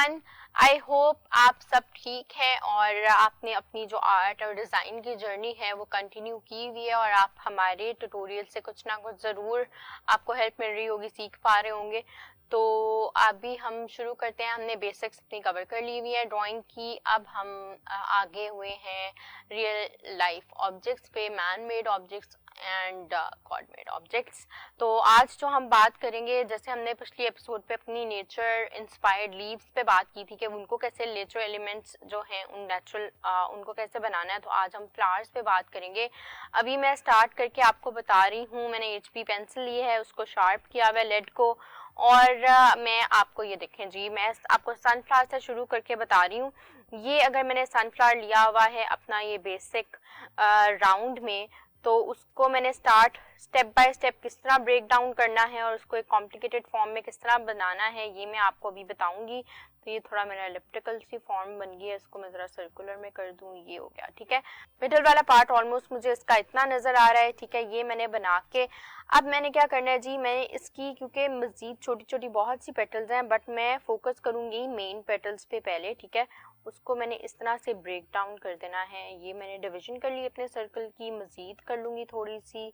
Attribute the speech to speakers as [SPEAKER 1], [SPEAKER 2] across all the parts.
[SPEAKER 1] Everyone, I hope आप सब ठीक हैं और आपने अपनी जो आर्ट और डिज़ाइन की जर्नी है वो कंटिन्यू की हुई है और आप हमारे ट्यूटोरियल से कुछ ना कुछ ज़रूर आपको हेल्प मिल रही होगी, सीख पा रहे होंगे। तो अभी हम शुरू करते हैं। हमने बेसिक्स अपनी कवर कर ली हुई है ड्राइंग की। अब हम आगे हुए हैं रियल लाइफ ऑब्जेक्ट्स पे, man made objects and God made objects. तो आज जो हम बात करेंगे, जैसे हमने पिछली एपिसोड पे अपनी नेचर इंस्पायर्ड लीव्स पे बात की थी कि उनको कैसे नेचुरल एलिमेंट्स जो हैं उन नेचुरल उनको कैसे बनाना है, तो आज हम फ्लावर्स पे बात करेंगे। अभी मैं स्टार्ट करके आपको बता रही हूँ। मैंने HB पेंसिल ली है, उसको शार्प किया हुआ है लेड को, और मैं आपको ये देखें जी, मैं आपको सनफ्लावर से शुरू करके बता रही हूँ। ये अगर मैंने सनफ्लावर लिया हुआ है अपना ये बेसिक राउंड में, तो उसको मैंने स्टेप बाय स्टेप किस तरह ब्रेक डाउन करना है और उसको एक कॉम्प्लिकेटेड फॉर्म में किस तरह बनाना है ये मैं आपको अभी बताऊंगी। तो ये थोड़ा मेरा एलिप्टिकल सी फॉर्म बन गई है, इसको मैं ज़रा सर्कुलर में कर दूं, ये हो गया। ठीक है, मिडल वाला पार्ट ऑलमोस्ट मुझे इसका इतना नज़र आ रहा है। ठीक है, ये मैंने बना के अब मैंने क्या करना है जी, मैंने इसकी क्योंकि मज़ीद छोटी छोटी बहुत सी पेटल्स हैं, बट मैं फोकस करूँगी मेन पेटल्स पे पहले। ठीक है, उसको मैंने इस तरह से ब्रेक डाउन कर देना है। ये मैंने डिवीजन कर ली अपने सर्कल की, मज़ीद कर लूँगी थोड़ी सी,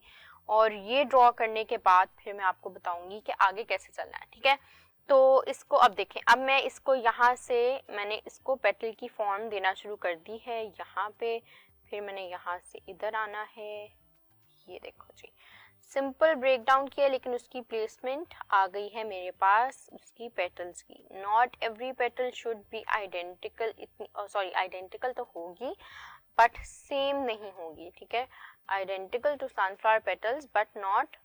[SPEAKER 1] और ये ड्रॉ करने के बाद फिर मैं आपको बताऊंगी कि आगे कैसे चलना है। ठीक है, तो इसको अब देखें। अब मैं इसको यहाँ से मैंने इसको पेटल की फॉर्म देना शुरू कर दी है यहाँ पे, फिर मैंने यहाँ से इधर आना है। ये देखो जी, सिंपल ब्रेक डाउन किया, लेकिन उसकी प्लेसमेंट आ गई है मेरे पास उसकी पेटल्स की। Not every petal should be identical, इतनी सॉरी आइडेंटिकल तो होगी बट सेम नहीं होगी। ठीक है, identical to sunflower petals but not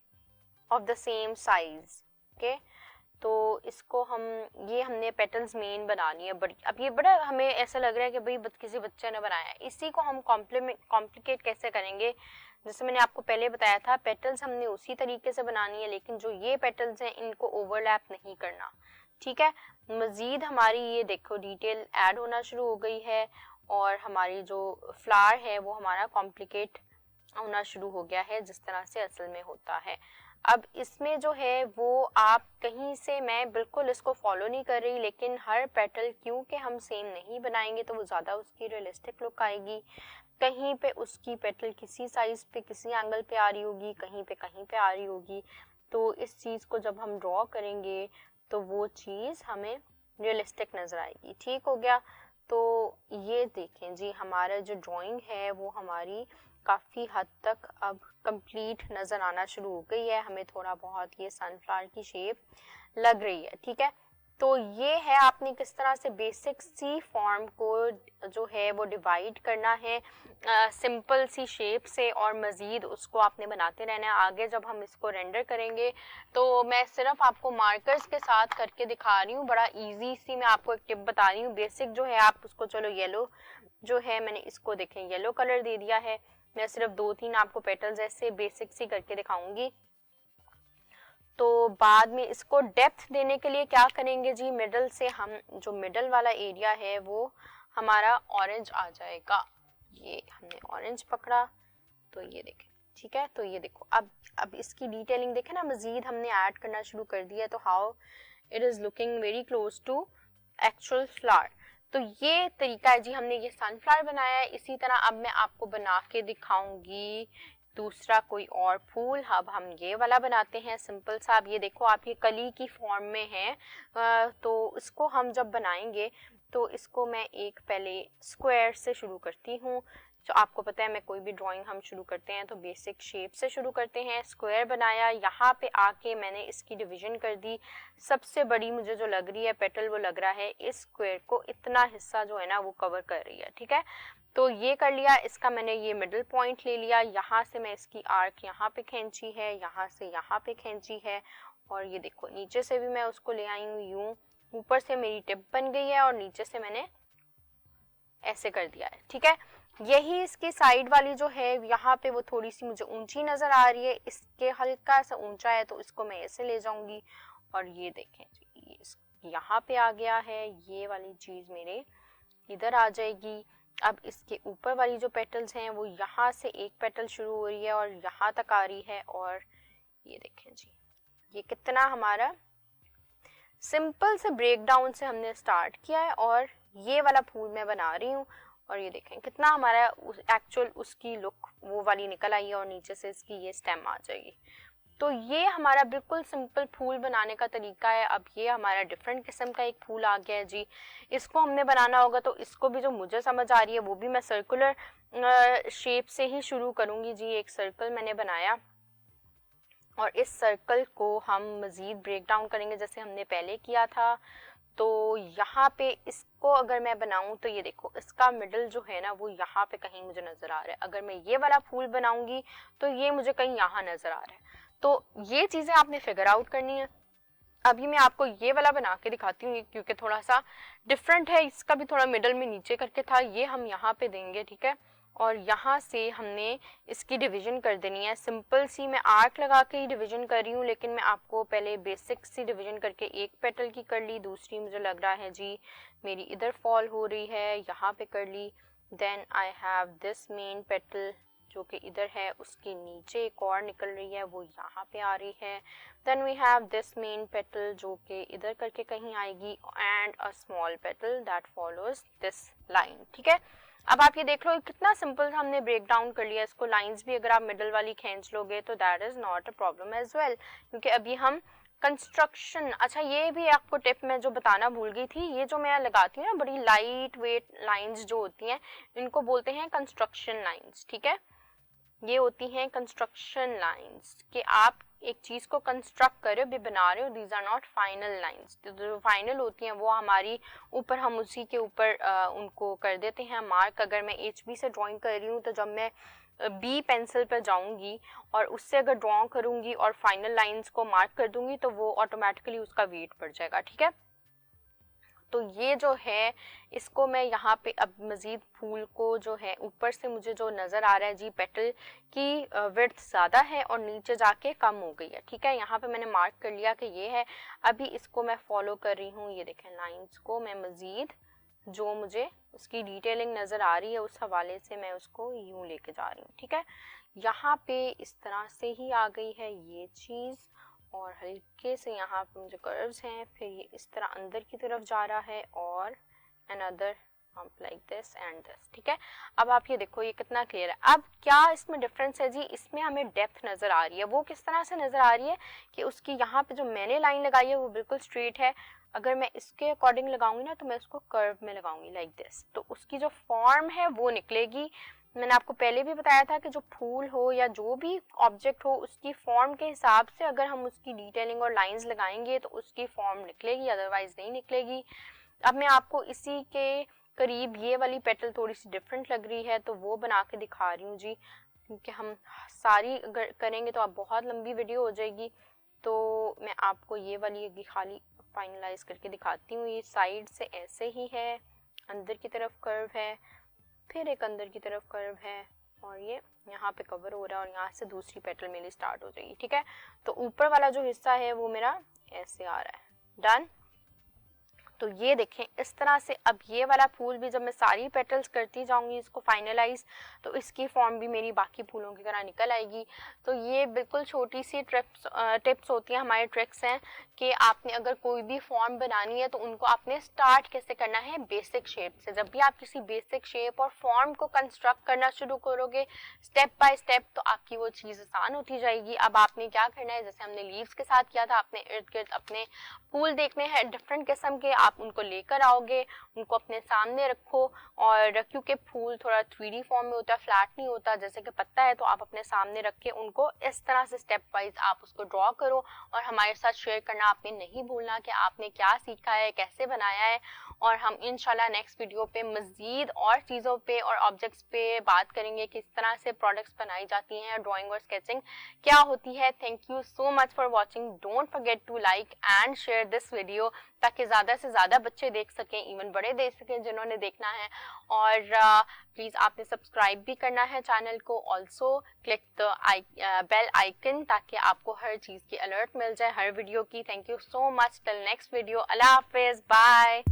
[SPEAKER 1] of the same size. Okay, तो इसको ये हमने पेटल्स मेन बनानी है बड़ी। अब ये बड़ा हमें ऐसा लग रहा है कि भाई किसी बच्चे ने बनाया है, इसी को हम कॉम्प्लिकेट कैसे करेंगे। जैसे मैंने आपको पहले बताया था, पेटल्स हमने उसी तरीके से बनानी है, लेकिन जो ये पेटल्स हैं इनको ओवरलैप नहीं करना। ठीक है, मजीद हमारी ये देखो डिटेल ऐड होना शुरू हो गई है और हमारी जो फ्लावर है वो हमारा कॉम्प्लिकेट होना शुरू हो गया है, जिस तरह से असल में होता है। अब इसमें जो है वो आप कहीं से, मैं बिल्कुल इसको फॉलो नहीं कर रही, लेकिन हर पेटल क्योंकि हम सेम नहीं बनाएंगे तो वो ज़्यादा उसकी रियलिस्टिक लुक आएगी। कहीं पे उसकी पेटल किसी साइज़ पे किसी एंगल पे आ रही होगी, कहीं पे आ रही होगी। तो इस चीज़ को जब हम ड्रॉ करेंगे तो वो चीज़ हमें रियलिस्टिक नज़र आएगी। ठीक हो गया, तो ये देखें जी, हमारा जो ड्राइंग है वो हमारी काफ़ी हद तक अब कंप्लीट नज़र आना शुरू हो गई है। हमें थोड़ा बहुत ये सनफ्लावर की शेप लग रही है। ठीक है, तो ये है आपने किस तरह से बेसिक सी फॉर्म को जो है वो डिवाइड करना है सिंपल सी शेप से, और मज़ीद उसको आपने बनाते रहना है। आगे जब हम इसको रेंडर करेंगे तो मैं सिर्फ आपको मार्कर्स के साथ करके दिखा रही हूँ, बड़ा इजी सी मैं आपको एक टिप बता रही हूँ। बेसिक जो है आप उसको, चलो येलो जो है मैंने इसको देखें येलो कलर दे दिया है। मैं सिर्फ 2-3 आपको पेटल्स ऐसे बेसिक सी करके दिखाऊंगी। तो बाद में इसको डेप्थ देने के लिए क्या करेंगे जी, मिडल से हम जो मिडल वाला एरिया है वो हमारा ऑरेंज आ जाएगा। ये हमने ऑरेंज पकड़ा, तो ये देखें। ठीक है, तो ये देखो अब इसकी डिटेलिंग देखें ना, मजीद हमने ऐड करना शुरू कर दिया है, तो how it is looking very close to actual flower. तो ये तरीका है जी, हमने ये सनफ्लावर बनाया है। इसी तरह अब मैं आपको बना के दिखाऊंगी दूसरा कोई और फूल। अब हम ये वाला बनाते हैं सिंपल सा। अब ये देखो, आप ये कली की फॉर्म में है, तो इसको हम जब बनाएंगे तो इसको मैं एक पहले स्क्वायर से शुरू करती हूँ। जो आपको पता है, मैं कोई भी ड्राइंग हम शुरू करते हैं तो बेसिक शेप से शुरू करते हैं। स्क्वायर बनाया, यहाँ पे आके मैंने इसकी डिवीजन कर दी। सबसे बड़ी मुझे जो लग रही है पेटल, वो लग रहा है इस स्क्वायर को इतना हिस्सा जो है ना वो कवर कर रही है। ठीक है, तो ये कर लिया। इसका मैंने ये मिडिल पॉइंट ले लिया, यहाँ से मैं इसकी आर्क यहाँ पे खींची है, यहाँ से यहाँ पे खींची है, और ये देखो नीचे से भी मैं उसको ले आई हूँ यूं। ऊपर से मेरी टिप बन गई है और नीचे से मैंने ऐसे कर दिया है। ठीक है, यही इसकी साइड वाली जो है यहाँ पे वो थोड़ी सी मुझे ऊंची नजर आ रही है, इसके हल्का सा ऊंचा है, तो इसको मैं ऐसे ले जाऊंगी। और ये देखें ये यहाँ पे आ गया है, ये वाली चीज मेरे इधर आ जाएगी। अब इसके ऊपर वाली जो पेटल्स हैं वो यहाँ से एक पेटल शुरू हो रही है और यहाँ तक आ रही है, और ये देखें जी ये कितना हमारा सिंपल से ब्रेक डाउन से हमने स्टार्ट किया है और ये वाला फूल मैं बना रही हूँ और ये देखें कितना हमारा एक्चुअल उसकी लुक वो वाली निकल आई है और नीचे से इसकी ये स्टेम आ जाएगी। तो ये हमारा बिल्कुल सिंपल फूल बनाने का तरीका है। अब ये हमारा डिफरेंट किस्म का एक फूल आ गया है जी। इसको हमने बनाना होगा तो इसको भी जो मुझे समझ आ रही है वो भी मैं सर्कुलर शेप से ही शुरू करूँगी जी। एक सर्कल मैंने बनाया और इस सर्कल को हम मज़ीद ब्रेक डाउन करेंगे जैसे हमने पहले किया था। तो यहाँ पे इसको अगर मैं बनाऊँ तो ये देखो इसका मिडल जो है ना वो यहाँ पे कहीं मुझे नज़र आ रहा है। अगर मैं ये वाला फूल बनाऊँगी तो ये मुझे कहीं यहाँ नज़र आ रहा है। तो ये चीज़ें आपने फिगर आउट करनी है। अभी मैं आपको ये वाला बना के दिखाती हूँ क्योंकि थोड़ा सा डिफरेंट है, इसका भी थोड़ा मिडल में नीचे करके था, ये हम यहाँ पे देंगे, ठीक है। और यहाँ से हमने इसकी डिवीजन कर देनी है। सिंपल सी मैं आर्क लगा के ही डिवीजन कर रही हूँ, लेकिन मैं आपको पहले बेसिक सी डिवीजन करके एक पेटल की कर ली, दूसरी मुझे लग रहा है जी मेरी इधर फॉल हो रही है, यहाँ पे कर ली। Then I have this main petal जो कि इधर है, उसके नीचे एक और निकल रही है वो यहाँ पे आ रही है। Then we have this main petal जो कि इधर करके कहीं आएगी and a small petal that follows this line, ठीक है। अब आप ये देख लो कितना सिंपल सा हमने ब्रेक डाउन कर लिया इसको। लाइंस भी अगर आप मिडल वाली खींच लोगे तो that is not a problem as well, क्योंकि अभी हम कंस्ट्रक्शन, अच्छा ये भी आपको टिप मैं जो बताना भूल गई थी, ये जो मैं लगाती हूँ ना बड़ी लाइट वेट लाइंस जो होती हैं इनको बोलते हैं कंस्ट्रक्शन लाइंस, ठीक है। ये होती हैं कंस्ट्रक्शन लाइंस कि आप एक चीज़ को कंस्ट्रक्ट कर रहे हो, भी बना रहे हो, these are not final lines. तो जो फाइनल होती हैं वो हमारी ऊपर, हम उसी के ऊपर उनको कर देते हैं मार्क। अगर मैं HB से ड्राइंग कर रही हूँ तो जब मैं B पेंसिल पर जाऊंगी और उससे अगर ड्रॉ करूंगी और फाइनल लाइंस को मार्क कर दूंगी तो वो ऑटोमेटिकली उसका वेट बढ़ जाएगा, ठीक है। तो ये जो है इसको मैं यहाँ पे अब मज़ीद फूल को जो है ऊपर से मुझे जो नज़र आ रहा है जी पेटल की विड्थ ज़्यादा है और नीचे जाके कम हो गई है, ठीक है। यहाँ पे मैंने मार्क कर लिया कि ये है। अभी इसको मैं फॉलो कर रही हूँ, ये देखें लाइंस को मैं मज़ीद जो मुझे उसकी डिटेलिंग नज़र आ रही है उस हवाले से मैं उसको यूँ लेके जा रही हूँ, ठीक है। यहाँ पे इस तरह से ही आ गई है ये चीज़ और हल्के से यहाँ पे मुझे कर्व्स हैं, फिर ये इस तरह अंदर की तरफ जा रहा है और another like this and this, ठीक है। अब आप ये देखो ये कितना क्लियर है। अब क्या इसमें डिफरेंस है जी, इसमें हमें डेप्थ नज़र आ रही है। वो किस तरह से नज़र आ रही है कि उसकी यहाँ पे जो मैंने लाइन लगाई है वो बिल्कुल स्ट्रेट है। अगर मैं इसके अकॉर्डिंग लगाऊंगी ना तो मैं उसको कर्व में लगाऊंगी लाइक दिस, तो उसकी जो फॉर्म है वो निकलेगी। मैंने आपको पहले भी बताया था कि जो फूल हो या जो भी ऑब्जेक्ट हो उसकी फॉर्म के हिसाब से अगर हम उसकी डिटेलिंग और लाइंस लगाएंगे तो उसकी फॉर्म निकलेगी, अदरवाइज नहीं निकलेगी। अब मैं आपको इसी के करीब ये वाली पेटल थोड़ी सी डिफरेंट लग रही है तो वो बना के दिखा रही हूँ जी, क्योंकि हम सारी अगर करेंगे तो अब बहुत लंबी वीडियो हो जाएगी। तो मैं आपको ये वाली खाली फाइनलाइज करके दिखाती हूँ। ये साइड से ऐसे ही है, अंदर की तरफ कर्व है, फिर एक अंदर की तरफ कर्व है और ये यहाँ पे कवर हो रहा है और यहाँ से दूसरी पेटल मेरी स्टार्ट हो जाएगी, ठीक है। तो ऊपर वाला जो हिस्सा है वो मेरा ऐसे आ रहा है, डन। तो ये देखें इस तरह से अब ये वाला फूल भी जब मैं सारी पेटल्स करती जाऊंगी इसको फाइनलाइज तो इसकी फॉर्म भी मेरी बाकी फूलों की तरह निकल आएगी। तो ये बिल्कुल छोटी सी टिप्स होती हैं, हमारे ट्रिक्स हैं कि आपने अगर कोई भी फॉर्म बनानी है तो उनको आपने स्टार्ट कैसे करना है, बेसिक शेप से। जब भी आप किसी बेसिक शेप और फॉर्म को कंस्ट्रक्ट करना शुरू करोगे स्टेप बाय स्टेप तो आपकी वो चीज़ आसान होती जाएगी। अब आपने क्या करना है, जैसे हमने लीव्स के साथ किया था, आपने इर्द गिर्द अपने फूल देखने हैं डिफरेंट किस्म के, आप उनको लेकर आओगे, उनको अपने सामने रखो। और क्योंकि फूल थोड़ा 3D फॉर्म में होता है, फ्लैट नहीं होता जैसे कि पत्ता है, तो आप अपने सामने रख के उनको इस तरह से स्टेप वाइज आप उसको ड्रॉ करो और हमारे साथ शेयर करना आपने नहीं भूलना कि आपने क्या सीखा है, कैसे बनाया है। और हम इंशाल्लाह नेक्स्ट वीडियो पे मज़ीद और चीज़ों पे और ऑब्जेक्ट्स पे बात करेंगे, किस तरह से प्रोडक्ट्स बनाई जाती हैं, ड्राइंग और स्केचिंग क्या होती है। Thank you so much for watching. Don't forget to like and share this video ताकि ज़्यादा से ज़्यादा बच्चे देख सकें, इवन बड़े देख सकें जिन्होंने देखना है। और प्लीज़ आपने सब्सक्राइब भी करना है चैनल को। Also click the bell icon ताकि आपको हर चीज़ की अलर्ट मिल जाए, हर वीडियो की। Thank you so much. Till next video, अल्लाह हाफिज़, बाय।